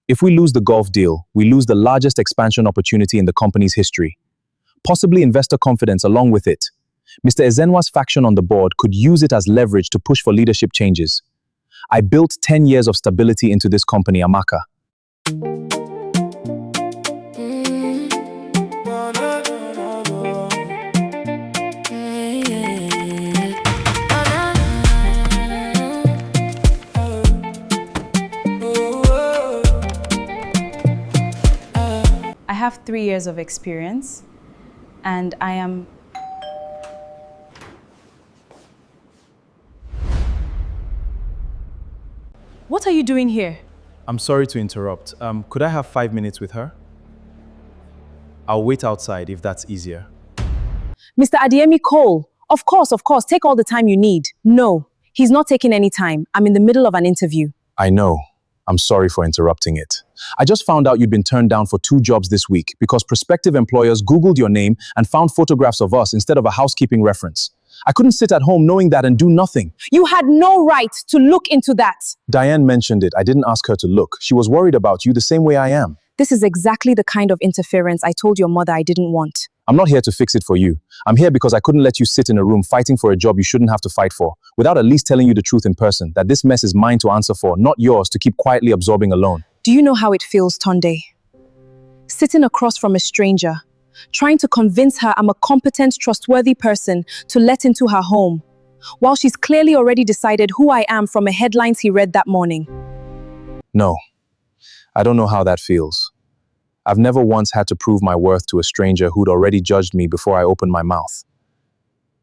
If we lose the golf deal, we lose the largest expansion opportunity in the company's history. Possibly investor confidence along with it. Mr. Ezenwa's faction on the board could use it as leverage to push for leadership changes. I built 10 years of stability into this company, Amaka. I have 3 years of experience, and I am... What are you doing here? I'm sorry to interrupt. Could I have 5 minutes with her? I'll wait outside if that's easier. Mr. Adiemi Cole, of course, take all the time you need. No, he's not taking any time. I'm in the middle of an interview. I know. I'm sorry for interrupting it. I just found out you'd been turned down for 2 jobs this week because prospective employers Googled your name and found photographs of us instead of a housekeeping reference. I couldn't sit at home knowing that and do nothing. You had no right to look into that. Diane mentioned it. I didn't ask her to look. She was worried about you the same way I am. This is exactly the kind of interference I told your mother I didn't want. I'm not here to fix it for you. I'm here because I couldn't let you sit in a room fighting for a job you shouldn't have to fight for, without at least telling you the truth in person, that this mess is mine to answer for, not yours to keep quietly absorbing alone. Do you know how it feels, Tunde? Sitting across from a stranger, trying to convince her I'm a competent, trustworthy person to let into her home, while she's clearly already decided who I am from the headlines he read that morning. No, I don't know how that feels. I've never once had to prove my worth to a stranger who'd already judged me before I opened my mouth.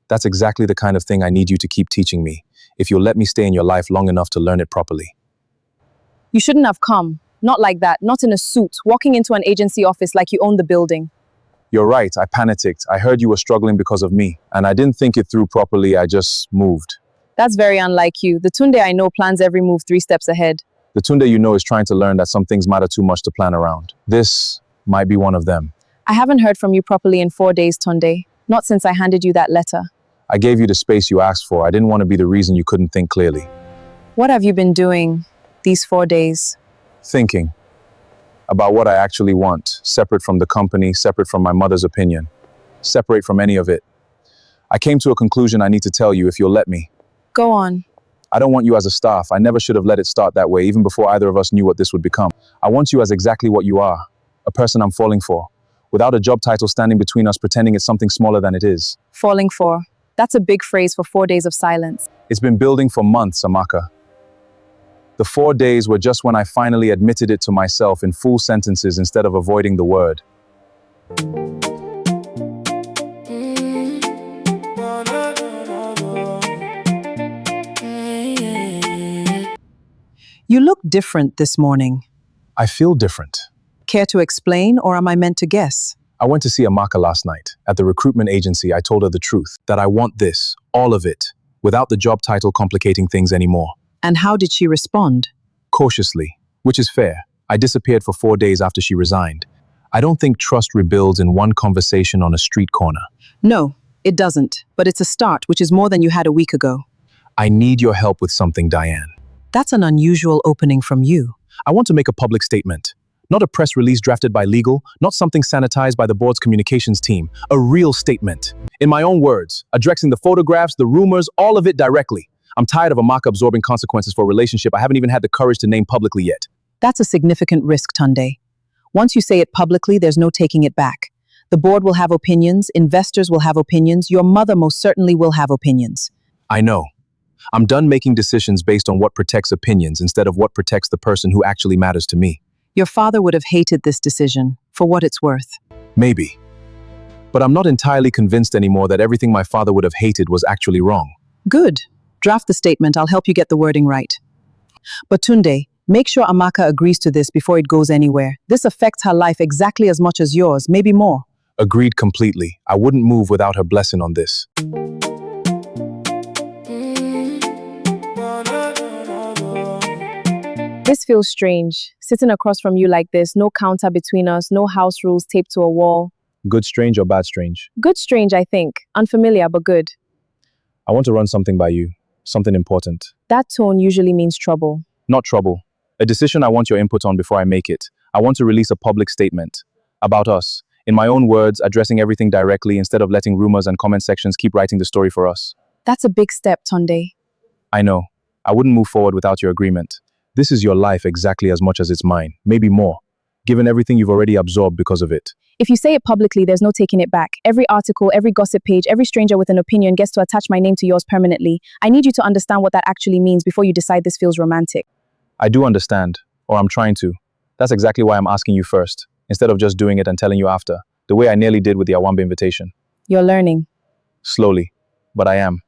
That's exactly the kind of thing I need you to keep teaching me, if you'll let me stay in your life long enough to learn it properly. You shouldn't have come. Not like that, not in a suit, walking into an agency office like you own the building. You're right, I panicked. I heard you were struggling because of me, and I didn't think it through properly, I just moved. That's very unlike you. The Tunde I know plans every move 3 steps ahead. The Tunde you know is trying to learn that some things matter too much to plan around. This might be one of them. I haven't heard from you properly in 4 days, Tunde. Not since I handed you that letter. I gave you the space you asked for. I didn't want to be the reason you couldn't think clearly. What have you been doing these 4 days? Thinking about what I actually want, separate from the company, separate from my mother's opinion, separate from any of it. I came to a conclusion I need to tell you if you'll let me. Go on. I don't want you as a staff. I never should have let it start that way, even before either of us knew what this would become. I want you as exactly what you are, a person I'm falling for, without a job title standing between us pretending it's something smaller than it is. Falling for. That's a big phrase for 4 days of silence. It's been building for months, Amaka. The 4 days were just when I finally admitted it to myself in full sentences instead of avoiding the word. You look different this morning. I feel different. Care to explain, or am I meant to guess? I went to see Amaka last night. At the recruitment agency, I told her the truth, that I want this, all of it, without the job title complicating things anymore. And how did she respond? Cautiously, which is fair. I disappeared for 4 days after she resigned. I don't think trust rebuilds in one conversation on a street corner. No, it doesn't, but it's a start, which is more than you had a week ago. I need your help with something, Diane. That's an unusual opening from you. I want to make a public statement. Not a press release drafted by legal, not something sanitized by the board's communications team. A real statement. In my own words, addressing the photographs, the rumors, all of it directly. I'm tired of Amaka absorbing consequences for a relationship I haven't even had the courage to name publicly yet. That's a significant risk, Tunde. Once you say it publicly, there's no taking it back. The board will have opinions, investors will have opinions, your mother most certainly will have opinions. I know. I'm done making decisions based on what protects opinions instead of what protects the person who actually matters to me. Your father would have hated this decision, for what it's worth. Maybe. But I'm not entirely convinced anymore that everything my father would have hated was actually wrong. Good. Draft the statement, I'll help you get the wording right. But Tunde, make sure Amaka agrees to this before it goes anywhere. This affects her life exactly as much as yours, maybe more. Agreed completely. I wouldn't move without her blessing on this. This feels strange. Sitting across from you like this, no counter between us, no house rules taped to a wall. Good strange or bad strange? Good strange, I think. Unfamiliar, but good. I want to run something by you. Something important. That tone usually means trouble. Not trouble. A decision I want your input on before I make it. I want to release a public statement about us. In my own words, addressing everything directly instead of letting rumors and comment sections keep writing the story for us. That's a big step, Tunde. I know. I wouldn't move forward without your agreement. This is your life exactly as much as it's mine, maybe more, given everything you've already absorbed because of it. If you say it publicly, there's no taking it back. Every article, every gossip page, every stranger with an opinion gets to attach my name to yours permanently. I need you to understand what that actually means before you decide this feels romantic. I do understand, or I'm trying to. That's exactly why I'm asking you first, instead of just doing it and telling you after, the way I nearly did with the Awambe invitation. You're learning. Slowly, but I am.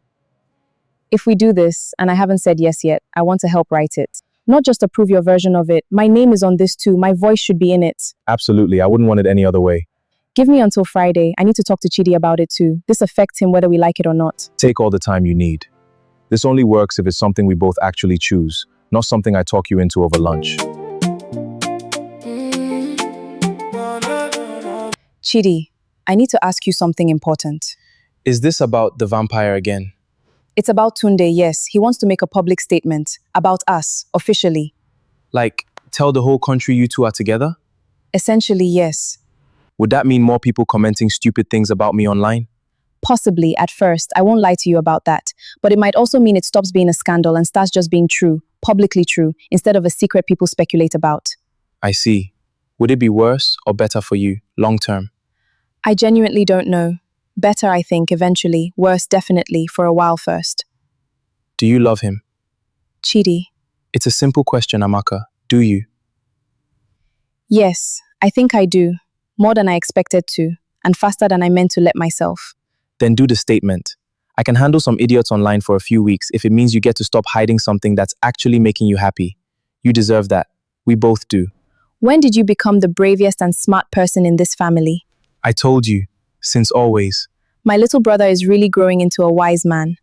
If we do this, and I haven't said yes yet, I want to help write it. Not just approve your version of it. My name is on this too. My voice should be in it. Absolutely, I wouldn't want it any other way. Give me until Friday. I need to talk to Chidi about it too. This affects him whether we like it or not. Take all the time you need. This only works if it's something we both actually choose, not something I talk you into over lunch. Chidi, I need to ask you something important. Is this about the vampire again? It's about Tunde, yes. He wants to make a public statement about us, officially. Like, tell the whole country you two are together? Essentially, yes. Would that mean more people commenting stupid things about me online? Possibly, at first. I won't lie to you about that. But it might also mean it stops being a scandal and starts just being true, publicly true, instead of a secret people speculate about. I see. Would it be worse or better for you, long term? I genuinely don't know. Better, I think, eventually. Worse, definitely, for a while first. Do you love him? Chidi. It's a simple question, Amaka. Do you? Yes, I think I do. More than I expected to, and faster than I meant to let myself. Then do the statement. I can handle some idiots online for a few weeks if it means you get to stop hiding something that's actually making you happy. You deserve that. We both do. When did you become the bravest and smart person in this family? I told you, since always. My little brother is really growing into a wise man.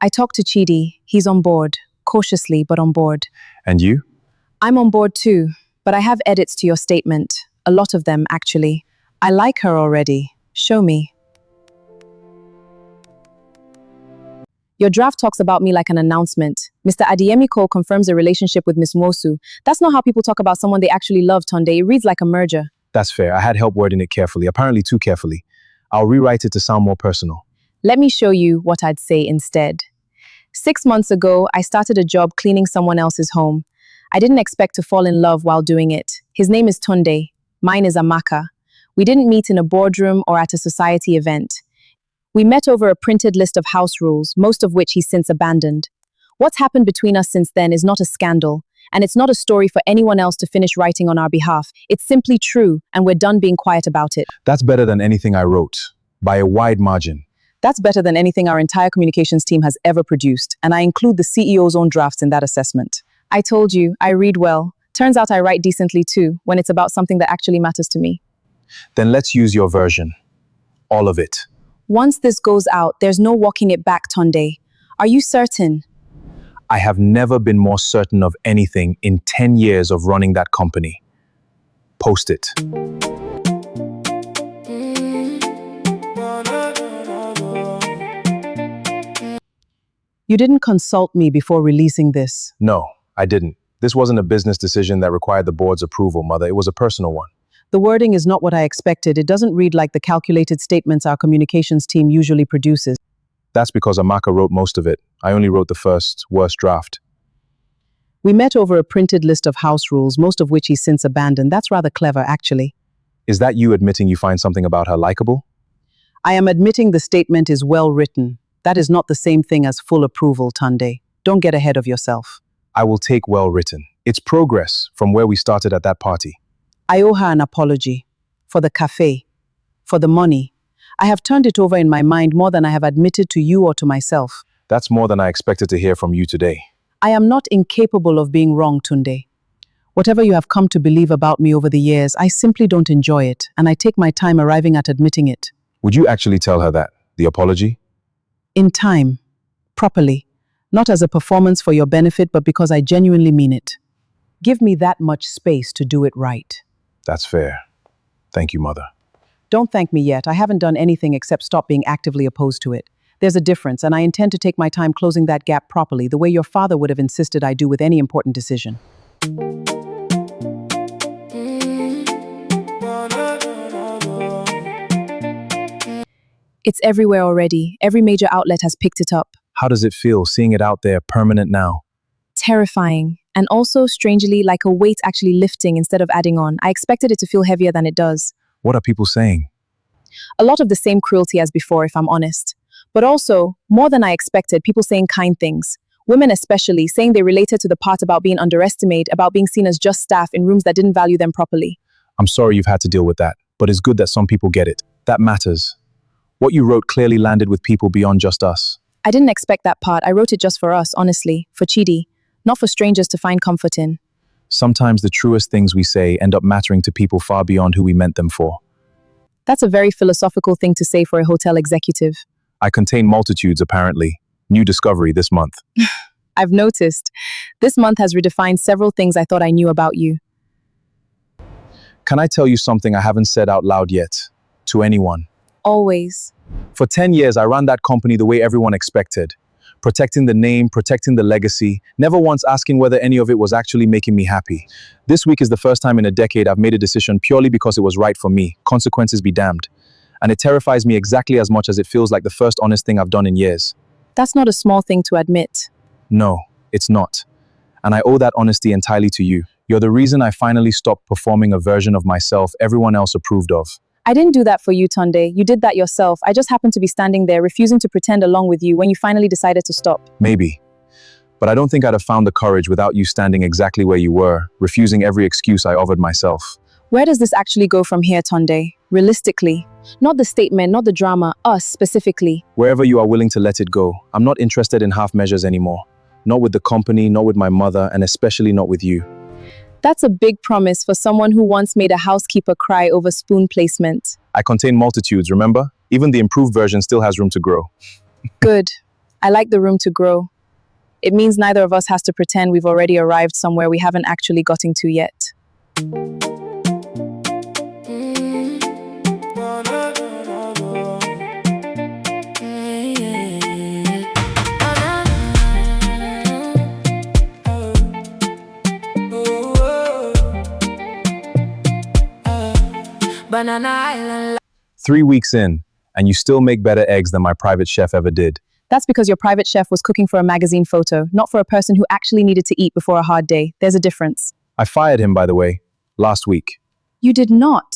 I talked to Chidi. He's on board. Cautiously, but on board. And you? I'm on board too, but I have edits to your statement. A lot of them, actually. I like her already. Show me. Your draft talks about me like an announcement. Mr. Adeyemi Cole confirms a relationship with Miss Mosu. That's not how people talk about someone they actually love, Tunde. It reads like a merger. That's fair. I had help wording it carefully, apparently too carefully. I'll rewrite it to sound more personal. Let me show you what I'd say instead. 6 months ago, I started a job cleaning someone else's home. I didn't expect to fall in love while doing it. His name is Tunde. Mine is Amaka. We didn't meet in a boardroom or at a society event. We met over a printed list of house rules, most of which he's since abandoned. What's happened between us since then is not a scandal, and it's not a story for anyone else to finish writing on our behalf. It's simply true, and we're done being quiet about it. That's better than anything I wrote, by a wide margin. That's better than anything our entire communications team has ever produced, and I include the CEO's own drafts in that assessment. I told you, I read well. Turns out I write decently too, when it's about something that actually matters to me. Then let's use your version. All of it. Once this goes out, there's no walking it back, Tunde. Are you certain? I have never been more certain of anything in 10 years of running that company. Post it. You didn't consult me before releasing this. No, I didn't. This wasn't a business decision that required the board's approval, Mother. It was a personal one. The wording is not what I expected. It doesn't read like the calculated statements our communications team usually produces. That's because Amaka wrote most of it. I only wrote the first, worst draft. We met over a printed list of house rules, most of which he's since abandoned. That's rather clever, actually. Is that you admitting you find something about her likable? I am admitting the statement is well written. That is not the same thing as full approval, Tunde. Don't get ahead of yourself. I will take well written. It's progress from where we started at that party. I owe her an apology. For the cafe. For the money. I have turned it over in my mind more than I have admitted to you or to myself. That's more than I expected to hear from you today. I am not incapable of being wrong, Tunde. Whatever you have come to believe about me over the years, I simply don't enjoy it, and I take my time arriving at admitting it. Would you actually tell her that? The apology? In time. Properly. Not as a performance for your benefit, but because I genuinely mean it. Give me that much space to do it right. That's fair. Thank you, Mother. Don't thank me yet. I haven't done anything except stop being actively opposed to it. There's a difference, and I intend to take my time closing that gap properly, the way your father would have insisted I do with any important decision. It's everywhere already. Every major outlet has picked it up. How does it feel seeing it out there, permanent now? Terrifying. And also, strangely, like a weight actually lifting instead of adding on. I expected it to feel heavier than it does. What are people saying? A lot of the same cruelty as before, if I'm honest. But also, more than I expected, people saying kind things. Women especially, saying they related to the part about being underestimated, about being seen as just staff in rooms that didn't value them properly. I'm sorry you've had to deal with that, but it's good that some people get it. That matters. What you wrote clearly landed with people beyond just us. I didn't expect that part. I wrote it just for us, honestly, for Chidi, not for strangers to find comfort in. Sometimes the truest things we say end up mattering to people far beyond who we meant them for. That's a very philosophical thing to say for a hotel executive. I contain multitudes, apparently. New discovery this month. I've noticed. This month has redefined several things I thought I knew about you. Can I tell you something I haven't said out loud yet? To anyone. Always. For 10 years, I ran that company the way everyone expected. Protecting the name, protecting the legacy, never once asking whether any of it was actually making me happy. This week is the first time in a decade I've made a decision purely because it was right for me. Consequences be damned. And it terrifies me exactly as much as it feels like the first honest thing I've done in years. That's not a small thing to admit. No, it's not. And I owe that honesty entirely to you. You're the reason I finally stopped performing a version of myself everyone else approved of. I didn't do that for you, Tunde. You did that yourself. I just happened to be standing there, refusing to pretend along with you when you finally decided to stop. Maybe. But I don't think I'd have found the courage without you standing exactly where you were, refusing every excuse I offered myself. Where does this actually go from here, Tunde? Realistically. Not the statement, not the drama, us specifically. Wherever you are willing to let it go. I'm not interested in half measures anymore. Not with the company, not with my mother, and especially not with you. That's a big promise for someone who once made a housekeeper cry over spoon placement. I contain multitudes, remember? Even the improved version still has room to grow. Good. I like the room to grow. It means neither of us has to pretend we've already arrived somewhere we haven't actually gotten to yet. Banana Island. 3 weeks in, and you still make better eggs than my private chef ever did. That's because your private chef was cooking for a magazine photo, not for a person who actually needed to eat before a hard day. There's a difference. I fired him, by the way, last week. You did not.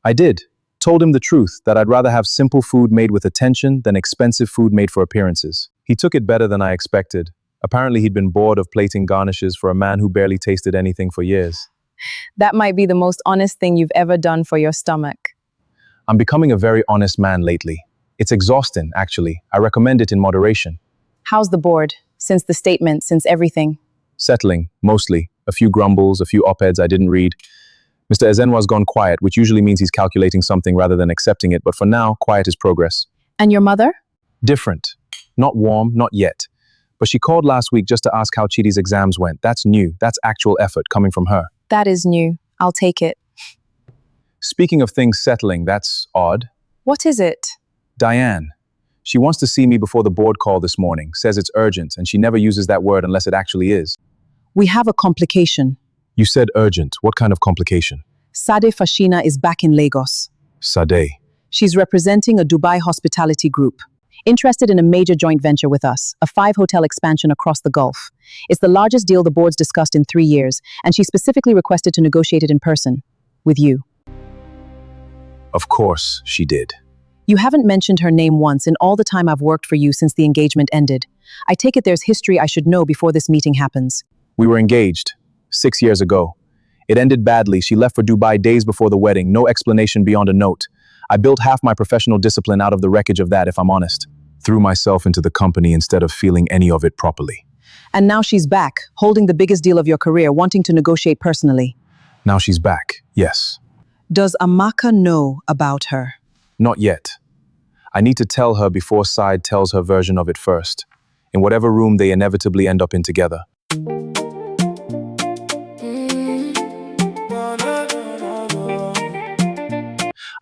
I did. Told him the truth, that I'd rather have simple food made with attention than expensive food made for appearances. He took it better than I expected. Apparently he'd been bored of plating garnishes for a man who barely tasted anything for years. That might be the most honest thing you've ever done for your stomach. I'm becoming a very honest man lately. It's exhausting, actually. I recommend it in moderation. How's the board? Since the statement, since everything. Settling, mostly. A few grumbles, a few op-eds I didn't read. Mr. Ezenwa's gone quiet, which usually means he's calculating something rather than accepting it, but for now, quiet is progress. And your mother? Different. Not warm, not yet. But she called last week just to ask how Chidi's exams went. That's new. That's actual effort coming from her. That is new. I'll take it. Speaking of things settling, that's odd. What is it? Diane. She wants to see me before the board call this morning, says it's urgent, and she never uses that word unless it actually is. We have a complication. You said urgent. What kind of complication? Sade Fashina is back in Lagos. Sade. She's representing a Dubai hospitality group, interested in a major joint venture with us, a 5-hotel expansion across the Gulf. It's the largest deal the board's discussed in 3 years, and she specifically requested to negotiate it in person, with you. Of course, she did. You haven't mentioned her name once in all the time I've worked for you since the engagement ended. I take it there's history I should know before this meeting happens. We were engaged 6 years ago. It ended badly. She left for Dubai days before the wedding, no explanation beyond a note. I built half my professional discipline out of the wreckage of that, if I'm honest. Threw myself into the company instead of feeling any of it properly. And now she's back, holding the biggest deal of your career, wanting to negotiate personally. Now she's back, yes. Does Amaka know about her? Not yet. I need to tell her before Side tells her version of it first, in whatever room they inevitably end up in together.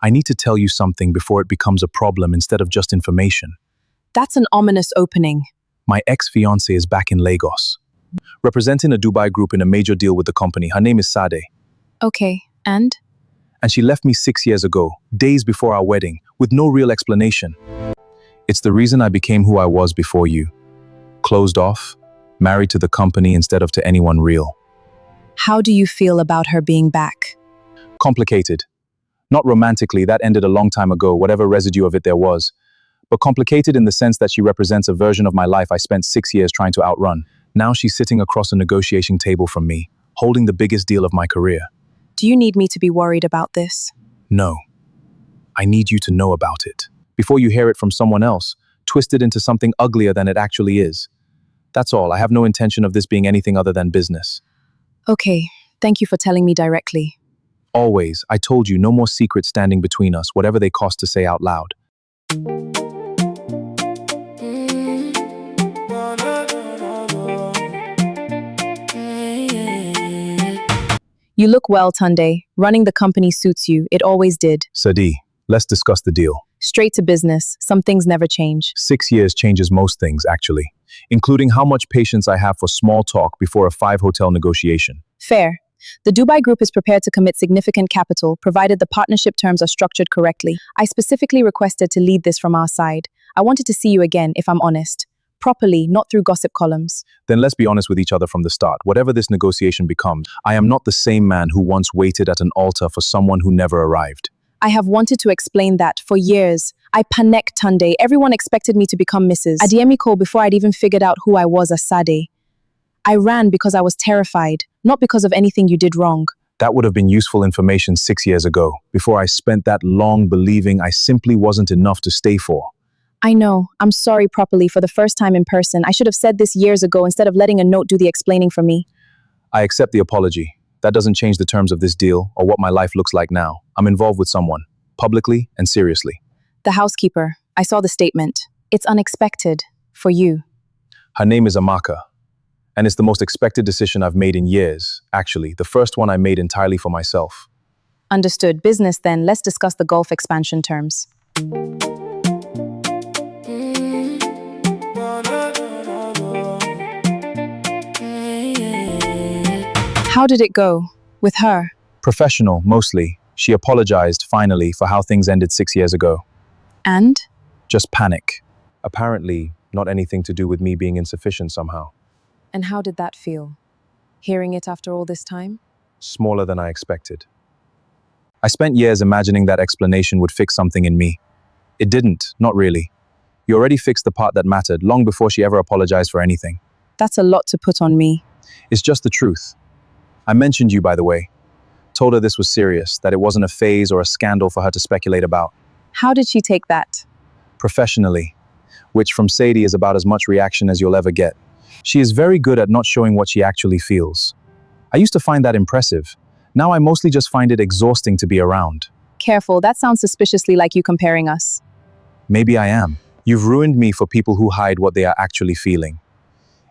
I need to tell you something before it becomes a problem instead of just information. That's an ominous opening. My ex-fiancée is back in Lagos, representing a Dubai group in a major deal with the company. Her name is Sade. Okay, and? And she left me 6 years ago, days before our wedding, with no real explanation. It's the reason I became who I was before you. Closed off, married to the company instead of to anyone real. How do you feel about her being back? Complicated. Not romantically, that ended a long time ago, whatever residue of it there was. But complicated in the sense that she represents a version of my life I spent 6 years trying to outrun. Now she's sitting across a negotiation table from me, holding the biggest deal of my career. Do you need me to be worried about this? No. I need you to know about it. Before you hear it from someone else, twist it into something uglier than it actually is. That's all. I have no intention of this being anything other than business. Okay, thank you for telling me directly. Always, I told you, no more secrets standing between us, whatever they cost to say out loud. You look well, Tunde. Running the company suits you. It always did. Sadi, let's discuss the deal. Straight to business. Some things never change. 6 years changes most things, actually, including how much patience I have for small talk before a 5-hotel negotiation. Fair. The Dubai Group is prepared to commit significant capital, provided the partnership terms are structured correctly. I specifically requested to lead this from our side. I wanted to see you again, if I'm honest. Properly, not through gossip columns. Then let's be honest with each other from the start. Whatever this negotiation becomes, I am not the same man who once waited at an altar for someone who never arrived. I have wanted to explain that for years. I panicked Tunde. Everyone expected me to become Mrs. Adiemiko before I'd even figured out who I was as Sade. I ran because I was terrified, not because of anything you did wrong. That would have been useful information 6 years ago, before I spent that long believing I simply wasn't enough to stay for. I know. I'm sorry properly for the first time in person. I should have said this years ago instead of letting a note do the explaining for me. I accept the apology. That doesn't change the terms of this deal or what my life looks like now. I'm involved with someone, publicly and seriously. The housekeeper. I saw the statement. It's unexpected. For you. Her name is Amaka. And it's the most expected decision I've made in years, actually. The first one I made entirely for myself. Understood. Business then. Let's discuss the Gulf expansion terms. How did it go? With her? Professional, mostly. She apologized, finally, for how things ended 6 years ago. And? Just panic. Apparently, not anything to do with me being insufficient somehow. And how did that feel? Hearing it after all this time? Smaller than I expected. I spent years imagining that explanation would fix something in me. It didn't, not really. You already fixed the part that mattered long before she ever apologized for anything. That's a lot to put on me. It's just the truth. I mentioned you, by the way. Told her this was serious, that it wasn't a phase or a scandal for her to speculate about. How did she take that? Professionally, which from Sadie is about as much reaction as you'll ever get. She is very good at not showing what she actually feels. I used to find that impressive. Now I mostly just find it exhausting to be around. Careful, that sounds suspiciously like you comparing us. Maybe I am. You've ruined me for people who hide what they are actually feeling.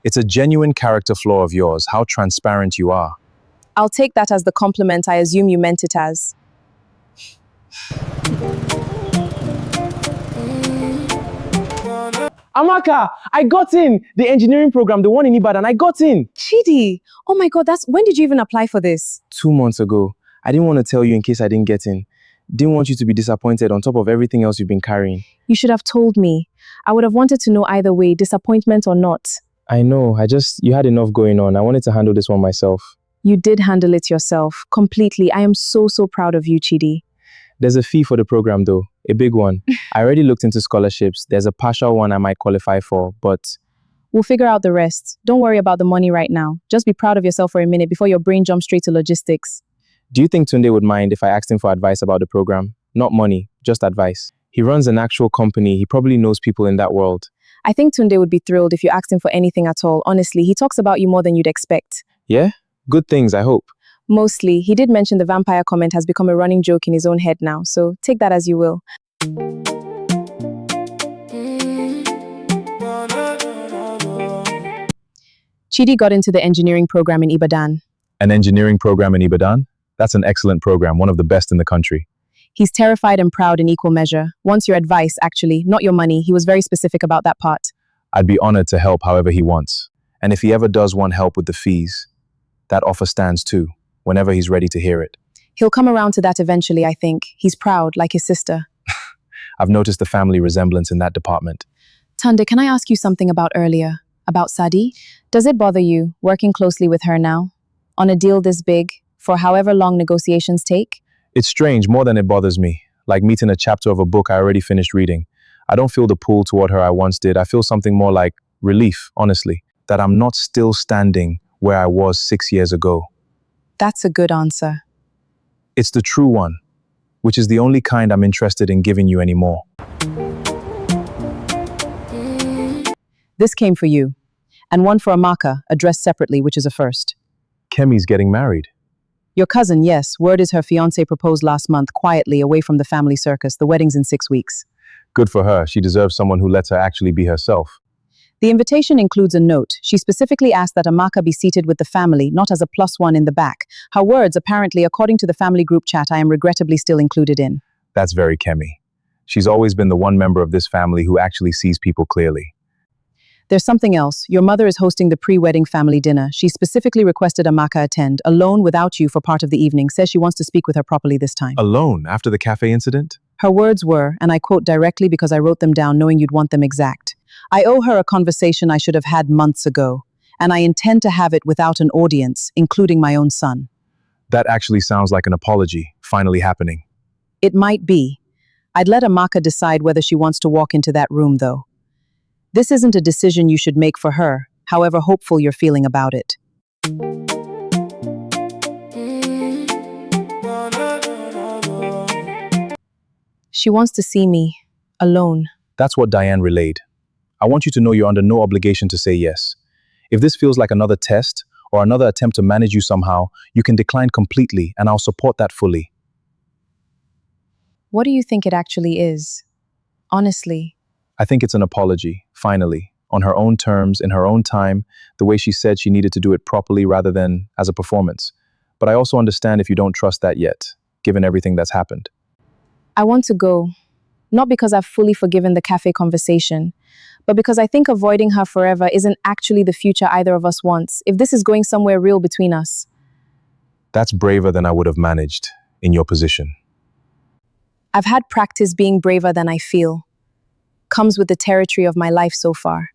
It's a genuine character flaw of yours, how transparent you are. I'll take that as the compliment I assume you meant it as. Amaka, I got in! The engineering program, the one in Ibadan, I got in! Chidi! Oh my God, when did you even apply for this? 2 months ago. I didn't want to tell you in case I didn't get in. Didn't want you to be disappointed on top of everything else you've been carrying. You should have told me. I would have wanted to know either way, disappointment or not. I know, you had enough going on. I wanted to handle this one myself. You did handle it yourself, completely. I am so proud of you, Chidi. There's a fee for the program though, a big one. I already looked into scholarships. There's a partial one I might qualify for, but... We'll figure out the rest. Don't worry about the money right now. Just be proud of yourself for a minute before your brain jumps straight to logistics. Do you think Tunde would mind if I asked him for advice about the program? Not money, just advice. He runs an actual company. He probably knows people in that world. I think Tunde would be thrilled if you asked him for anything at all. Honestly, he talks about you more than you'd expect. Yeah? Good things, I hope. Mostly. He did mention the vampire comment has become a running joke in his own head now, so take that as you will. Chidi got into the engineering program in Ibadan. An engineering program in Ibadan? That's an excellent program, one of the best in the country. He's terrified and proud in equal measure. Wants your advice, actually, not your money. He was very specific about that part. I'd be honored to help however he wants. And if he ever does want help with the fees, that offer stands too, whenever he's ready to hear it. He'll come around to that eventually, I think. He's proud, like his sister. I've noticed the family resemblance in that department. Tunde, can I ask you something about earlier? About Sadi? Does it bother you, working closely with her now? On a deal this big, for however long negotiations take? It's strange, more than it bothers me. Like meeting a chapter of a book I already finished reading. I don't feel the pull toward her I once did. I feel something more like relief, honestly. That I'm not still standing where I was 6 years ago. That's a good answer. It's the true one, which is the only kind I'm interested in giving you anymore. This came for you, and one for Amaka, addressed separately, which is a first. Kemi's getting married. Your cousin, yes, word is her fiancé proposed last month, quietly, away from the family circus. The wedding's in 6 weeks. Good for her. She deserves someone who lets her actually be herself. The invitation includes a note. She specifically asked that Amaka be seated with the family, not as a +1 in the back. Her words, apparently, according to the family group chat, I am regrettably still included in. That's very Kemi. She's always been the one member of this family who actually sees people clearly. There's something else. Your mother is hosting the pre-wedding family dinner. She specifically requested Amaka attend, alone without you for part of the evening, says she wants to speak with her properly this time. Alone after the cafe incident? Her words were, and I quote directly because I wrote them down knowing you'd want them exact, I owe her a conversation I should have had months ago, and I intend to have it without an audience, including my own son. That actually sounds like an apology, finally happening. It might be. I'd let Amaka decide whether she wants to walk into that room, though. This isn't a decision you should make for her, however hopeful you're feeling about it. She wants to see me, alone. That's what Diane relayed. I want you to know you're under no obligation to say yes. If this feels like another test or another attempt to manage you somehow, you can decline completely, and I'll support that fully. What do you think it actually is? Honestly. I think it's an apology, finally, on her own terms, in her own time, the way she said she needed to do it properly rather than as a performance. But I also understand if you don't trust that yet, given everything that's happened. I want to go, not because I've fully forgiven the cafe conversation, but because I think avoiding her forever isn't actually the future either of us wants, if this is going somewhere real between us. That's braver than I would have managed in your position. I've had practice being braver than I feel. Comes with the territory of my life so far.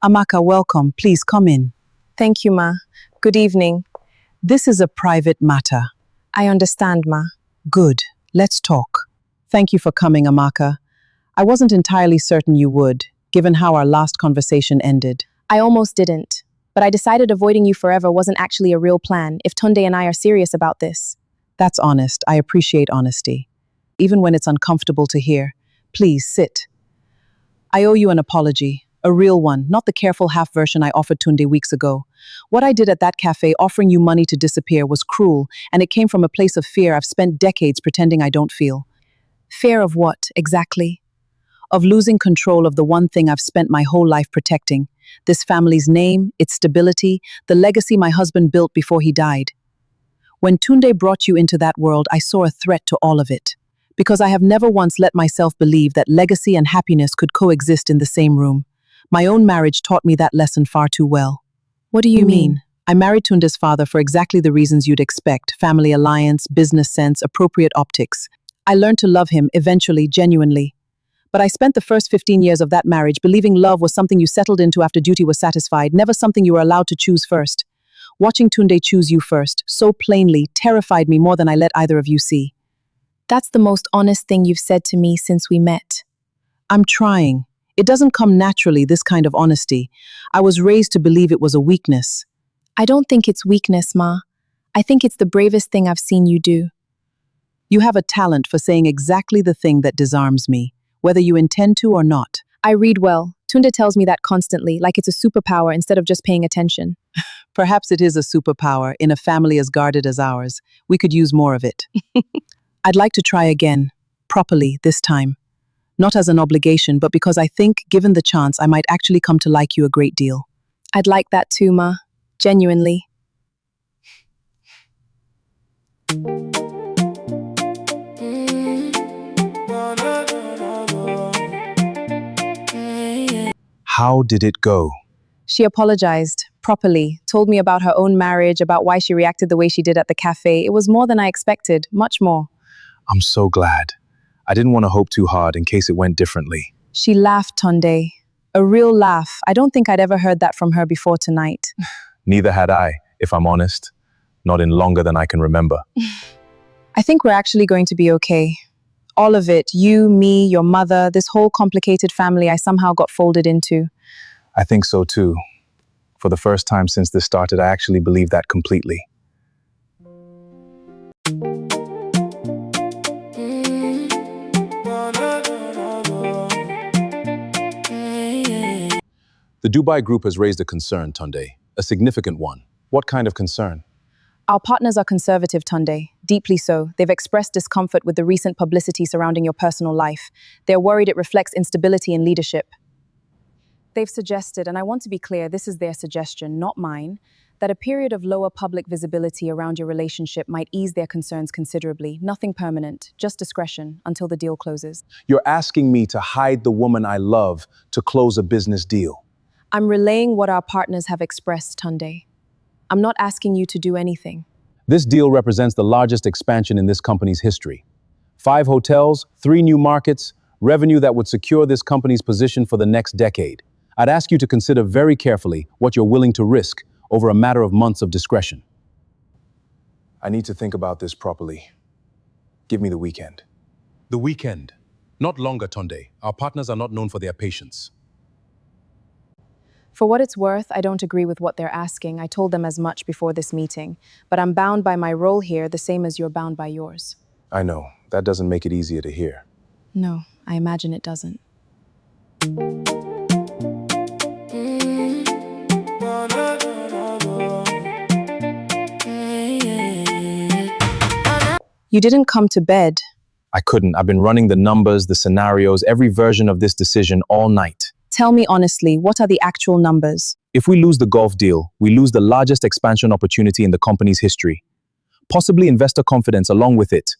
Amaka, welcome. Please come in. Thank you, Ma. Good evening. This is a private matter. I understand, Ma. Good. Let's talk. Thank you for coming, Amaka. I wasn't entirely certain you would, given how our last conversation ended. I almost didn't, but I decided avoiding you forever wasn't actually a real plan if Tunde and I are serious about this. That's honest. I appreciate honesty. Even when it's uncomfortable to hear. Please sit. I owe you an apology. A real one, not the careful half version I offered Tunde weeks ago. What I did at that cafe, offering you money to disappear, was cruel, and it came from a place of fear I've spent decades pretending I don't feel. Fear of what, exactly? Of losing control of the one thing I've spent my whole life protecting. This family's name, its stability, the legacy my husband built before he died. When Tunde brought you into that world, I saw a threat to all of it. Because I have never once let myself believe that legacy and happiness could coexist in the same room. My own marriage taught me that lesson far too well. What do you mean? I married Tunde's father for exactly the reasons you'd expect: family alliance, business sense, appropriate optics. I learned to love him, eventually, genuinely. But I spent the first 15 years of that marriage believing love was something you settled into after duty was satisfied, never something you were allowed to choose first. Watching Tunde choose you first, so plainly, terrified me more than I let either of you see. That's the most honest thing you've said to me since we met. I'm trying. It doesn't come naturally, this kind of honesty. I was raised to believe it was a weakness. I don't think it's weakness, Ma. I think it's the bravest thing I've seen you do. You have a talent for saying exactly the thing that disarms me, whether you intend to or not. I read well. Tunde tells me that constantly, like it's a superpower instead of just paying attention. Perhaps it is a superpower in a family as guarded as ours. We could use more of it. I'd like to try again, properly, this time. Not as an obligation, but because I think, given the chance, I might actually come to like you a great deal. I'd like that too, Ma. Genuinely. How did it go? She apologized, properly, told me about her own marriage, about why she reacted the way she did at the cafe. It was more than I expected, much more. I'm so glad. I didn't want to hope too hard in case it went differently. She laughed, Tunde. A real laugh. I don't think I'd ever heard that from her before tonight. Neither had I, if I'm honest. Not in longer than I can remember. I think we're actually going to be okay. All of it, you, me, your mother, this whole complicated family I somehow got folded into. I think so too. For the first time since this started, I actually believe that completely. The Dubai group has raised a concern, Tunde. A significant one. What kind of concern? Our partners are conservative, Tunde. Deeply so. They've expressed discomfort with the recent publicity surrounding your personal life. They're worried it reflects instability in leadership. They've suggested, and I want to be clear, this is their suggestion, not mine, that a period of lower public visibility around your relationship might ease their concerns considerably. Nothing permanent, just discretion until the deal closes. You're asking me to hide the woman I love to close a business deal. I'm relaying what our partners have expressed, Tunde. I'm not asking you to do anything. This deal represents the largest expansion in this company's history. 5 hotels, 3 new markets, revenue that would secure this company's position for the next decade. I'd ask you to consider very carefully what you're willing to risk over a matter of months of discretion. I need to think about this properly. Give me the weekend. The weekend. Not longer, Tunde. Our partners are not known for their patience. For what it's worth, I don't agree with what they're asking. I told them as much before this meeting. But I'm bound by my role here, the same as you're bound by yours. I know. That doesn't make it easier to hear. No, I imagine it doesn't. You didn't come to bed. I couldn't. I've been running the numbers, the scenarios, every version of this decision all night. Tell me honestly, what are the actual numbers? If we lose the golf deal, we lose the largest expansion opportunity in the company's history. Possibly investor confidence along with it.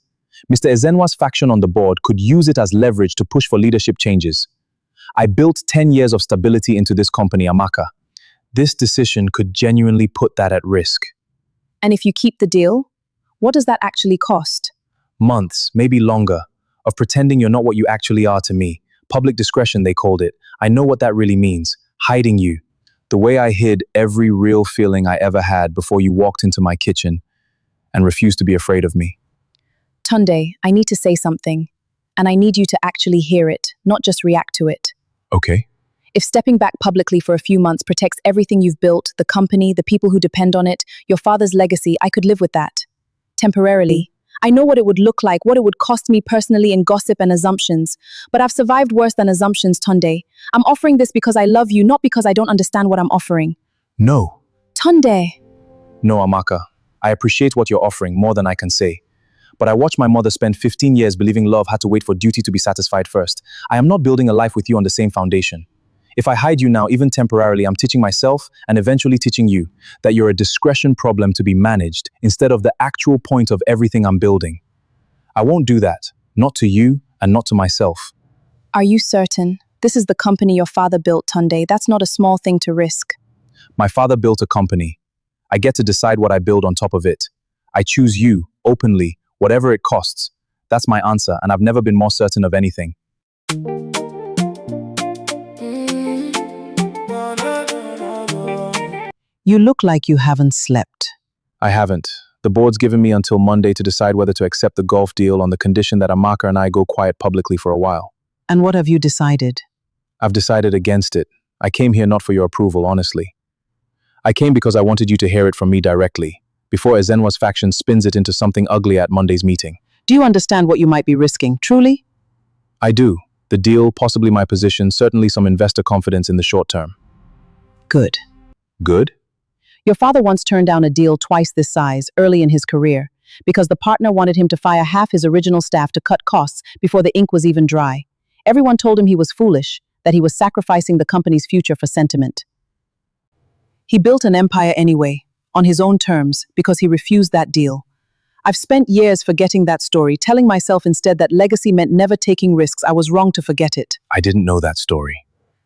Mr. Ezenwa's faction on the board could use it as leverage to push for leadership changes. I built 10 years of stability into this company, Amaka. This decision could genuinely put that at risk. And if you keep the deal, what does that actually cost? Months, maybe longer, of pretending you're not what you actually are to me. Public discretion, they called it. I know what that really means. Hiding you. The way I hid every real feeling I ever had before you walked into my kitchen and refused to be afraid of me. Tunde, I need to say something. And I need you to actually hear it, not just react to it. Okay. If stepping back publicly for a few months protects everything you've built, the company, the people who depend on it, your father's legacy, I could live with that. Temporarily. I know what it would look like, what it would cost me personally in gossip and assumptions. But I've survived worse than assumptions, Tunde. I'm offering this because I love you, not because I don't understand what I'm offering. No. Tunde. No, Amaka. I appreciate what you're offering more than I can say. But I watched my mother spend 15 years believing love had to wait for duty to be satisfied first. I am not building a life with you on the same foundation. If I hide you now, even temporarily, I'm teaching myself and eventually teaching you that you're a discretion problem to be managed instead of the actual point of everything I'm building. I won't do that, not to you and not to myself. Are you certain? This is the company your father built, Tunde. That's not a small thing to risk. My father built a company. I get to decide what I build on top of it. I choose you, openly, whatever it costs. That's my answer, and I've never been more certain of anything. You look like you haven't slept. I haven't. The board's given me until Monday to decide whether to accept the golf deal on the condition that Amaka and I go quiet publicly for a while. And what have you decided? I've decided against it. I came here not for your approval, honestly. I came because I wanted you to hear it from me directly, before Ezenwa's faction spins it into something ugly at Monday's meeting. Do you understand what you might be risking, truly? I do. The deal, possibly my position, certainly some investor confidence in the short term. Good. Good? Your father once turned down a deal twice this size early in his career because the partner wanted him to fire half his original staff to cut costs before the ink was even dry. Everyone told him he was foolish, that he was sacrificing the company's future for sentiment. He built an empire anyway, on his own terms, because he refused that deal. I've spent years forgetting that story, telling myself instead that legacy meant never taking risks. I was wrong to forget it. I didn't know that story.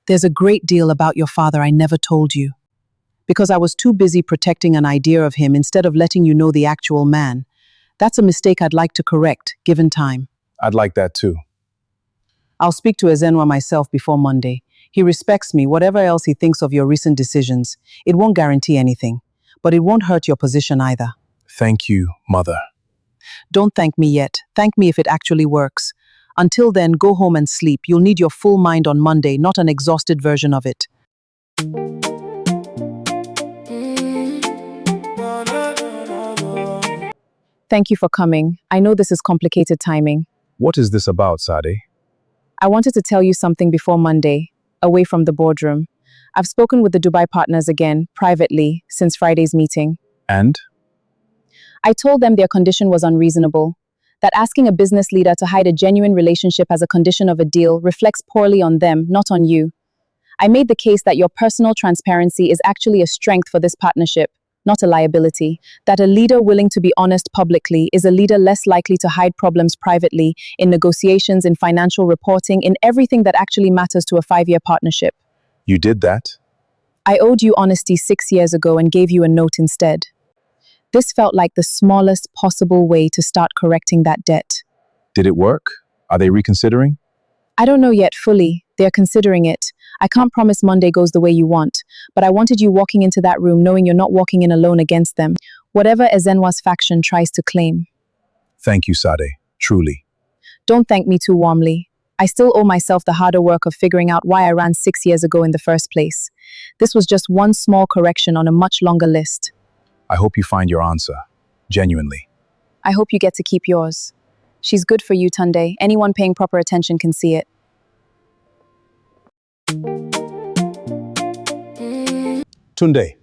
There's a great deal about your father I never told you. Because I was too busy protecting an idea of him instead of letting you know the actual man. That's a mistake I'd like to correct, given time. I'd like that too. I'll speak to Ezenwa myself before Monday. He respects me, whatever else he thinks of your recent decisions. It won't guarantee anything, but it won't hurt your position either. Thank you, Mother. Don't thank me yet. Thank me if it actually works. Until then, go home and sleep. You'll need your full mind on Monday, not an exhausted version of it. Thank you for coming. I know this is complicated timing. What is this about, Sade? I wanted to tell you something before Monday, away from the boardroom. I've spoken with the Dubai partners again, privately, since Friday's meeting. And? I told them their condition was unreasonable, that asking a business leader to hide a genuine relationship as a condition of a deal reflects poorly on them, not on you. I made the case that your personal transparency is actually a strength for this partnership, not a liability. That a leader willing to be honest publicly is a leader less likely to hide problems privately, in negotiations, in financial reporting, in everything that actually matters to a 5-year partnership. You did that? I owed you honesty 6 years ago and gave you a note instead. This felt like the smallest possible way to start correcting that debt. Did it work? Are they reconsidering? I don't know yet fully. They're considering it. I can't promise Monday goes the way you want, but I wanted you walking into that room knowing you're not walking in alone against them, whatever Ezenwa's faction tries to claim. Thank you, Sade. Truly. Don't thank me too warmly. I still owe myself the harder work of figuring out why I ran 6 years ago in the first place. This was just one small correction on a much longer list. I hope you find your answer. Genuinely. I hope you get to keep yours. She's good for you, Tunde. Anyone paying proper attention can see it. Tunde,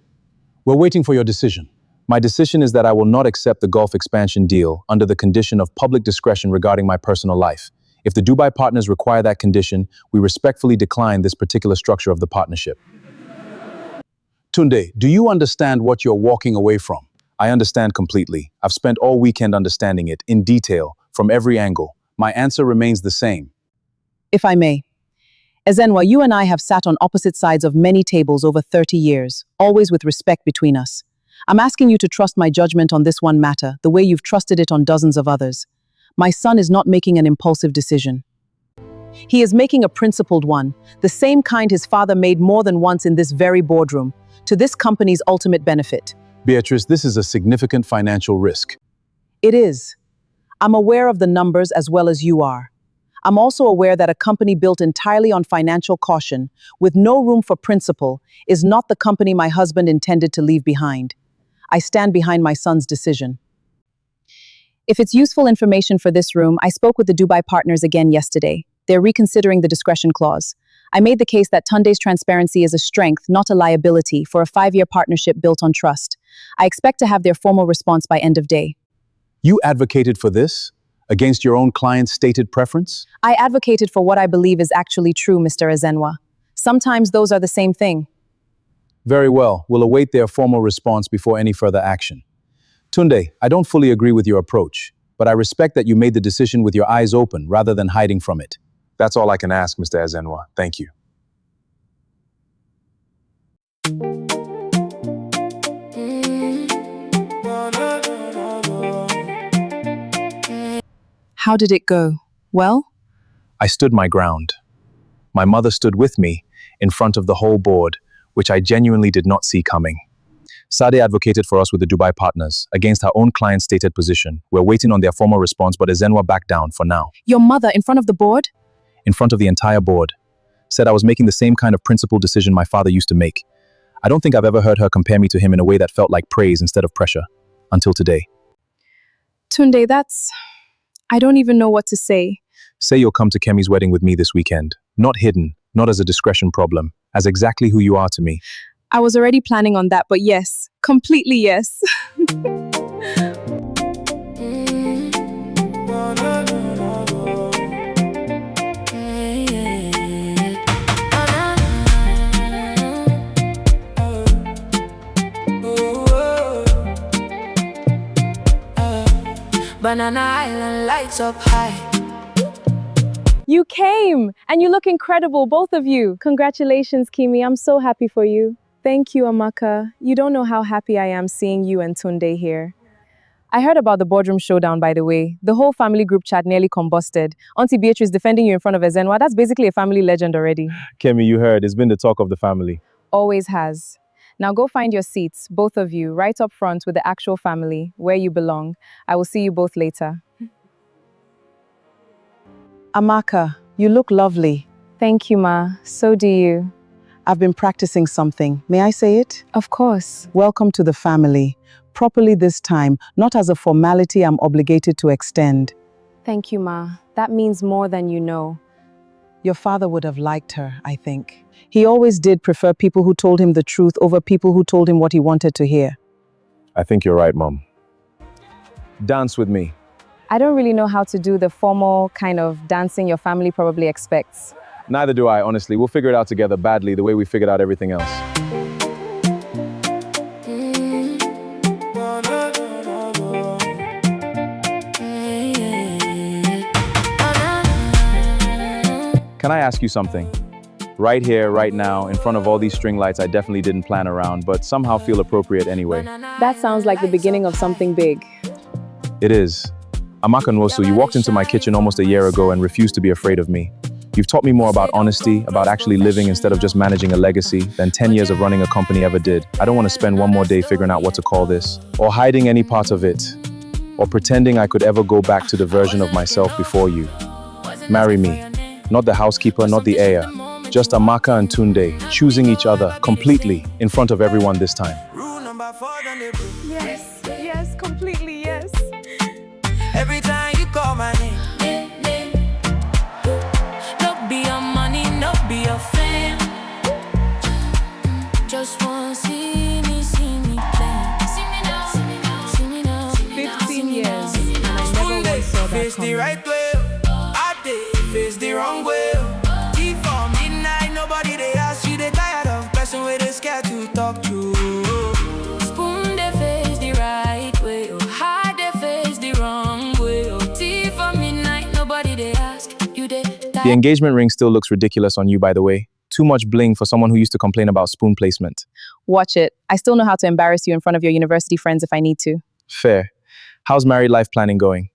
we're waiting for your decision. My decision is that I will not accept the Gulf expansion deal under the condition of public discretion regarding my personal life. If the Dubai partners require that condition, we respectfully decline this particular structure of the partnership. Tunde, do you understand what you're walking away from? I understand completely. I've spent all weekend understanding it, in detail, from every angle. My answer remains the same. If I may. Ezenwa, you and I have sat on opposite sides of many tables over 30 years, always with respect between us. I'm asking you to trust my judgment on this one matter, the way you've trusted it on dozens of others. My son is not making an impulsive decision. He is making a principled one, the same kind his father made more than once in this very boardroom, to this company's ultimate benefit. Beatrice, this is a significant financial risk. It is. I'm aware of the numbers as well as you are. I'm also aware that a company built entirely on financial caution, with no room for principle, is not the company my husband intended to leave behind. I stand behind my son's decision. If it's useful information for this room, I spoke with the Dubai partners again yesterday. They're reconsidering the discretion clause. I made the case that Tunde's transparency is a strength, not a liability, for a 5-year partnership built on trust. I expect to have their formal response by end of day. You advocated for this? Against your own client's stated preference? I advocated for what I believe is actually true, Mr. Ezenwa. Sometimes those are the same thing. Very well. We'll await their formal response before any further action. Tunde, I don't fully agree with your approach, but I respect that you made the decision with your eyes open rather than hiding from it. That's all I can ask, Mr. Ezenwa. Thank you. How did it go? Well? I stood my ground. My mother stood with me in front of the whole board, which I genuinely did not see coming. Sade advocated for us with the Dubai partners against her own client's stated position. We're waiting on their formal response, but Ezenwa backed down for now. Your mother in front of the board? In front of the entire board. Said I was making the same kind of principled decision my father used to make. I don't think I've ever heard her compare me to him in a way that felt like praise instead of pressure. Until today. Tunde, I don't even know what to say. Say you'll come to Kemi's wedding with me this weekend. Not hidden, not as a discretion problem, as exactly who you are to me. I was already planning on that, but yes, completely yes. Banana Island lights up high. You came! And you look incredible, both of you. Congratulations, Kimi. I'm so happy for you. Thank you, Amaka. You don't know how happy I am seeing you and Tunde here. I heard about the boardroom showdown, by the way. The whole family group chat nearly combusted. Auntie Beatrice defending you in front of Ezenwa. That's basically a family legend already. Kemi, you heard. It's been the talk of the family. Always has. Now go find your seats, both of you, right up front with the actual family, where you belong. I will see you both later. Amaka, you look lovely. Thank you, Ma. So do you. I've been practicing something. May I say it? Of course. Welcome to the family. Properly this time, not as a formality I'm obligated to extend. Thank you, Ma. That means more than you know. Your father would have liked her, I think. He always did prefer people who told him the truth over people who told him what he wanted to hear. I think you're right, Mom. Dance with me. I don't really know how to do the formal kind of dancing your family probably expects. Neither do I, honestly. We'll figure it out together badly the way we figured out everything else. Can I ask you something? Right here, right now, in front of all these string lights I definitely didn't plan around, but somehow feel appropriate anyway. That sounds like the beginning of something big. It is. Amaka Nwosu, you walked into my kitchen almost a year ago and refused to be afraid of me. You've taught me more about honesty, about actually living instead of just managing a legacy, than 10 years of running a company ever did. I don't want to spend one more day figuring out what to call this, or hiding any part of it, or pretending I could ever go back to the version of myself before you. Marry me. Not the housekeeper, not the heir. Just Amaka and Tunde, choosing each other completely in front of everyone this time. Yes, yes, completely yes. Every time you call my name, no be your money, no be your fame. Just wanna see me play. See me now, see me now, see me now. 15 years, and I never once saw that Face the coming. right way, I did face the wrong way. Tea for midnight, nobody they ask you, they tired of person where they scared to talk to. Spoon they face the right way, oh hide they face the wrong way. Oh tea for midnight, nobody they ask you, they tired. The engagement ring still looks ridiculous on you, by the way. Too much bling for someone who used to complain about spoon placement. Watch it. I still know how to embarrass you in front of your university friends if I need to. Fair. How's married life planning going?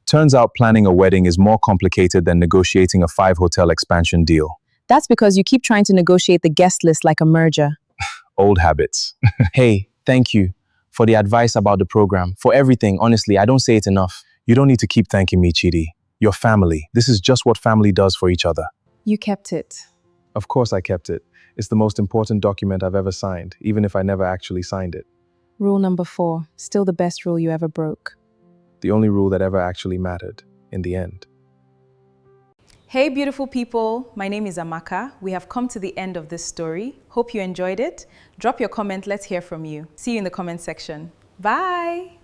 Turns out planning a wedding is more complicated than negotiating a 5-hotel expansion deal. That's because you keep trying to negotiate the guest list like a merger. Old habits. Hey, thank you for the advice about the program, for everything. Honestly, I don't say it enough. You don't need to keep thanking me, Chidi. Your family. This is just what family does for each other. You kept it. Of course I kept it. It's the most important document I've ever signed, even if I never actually signed it. Rule number 4, still the best rule you ever broke. The only rule that ever actually mattered in the end. Hey beautiful people, my name is Amaka. We have come to the end of this story. Hope you enjoyed it. Drop your comment, let's hear from you. See you in the comment section. Bye!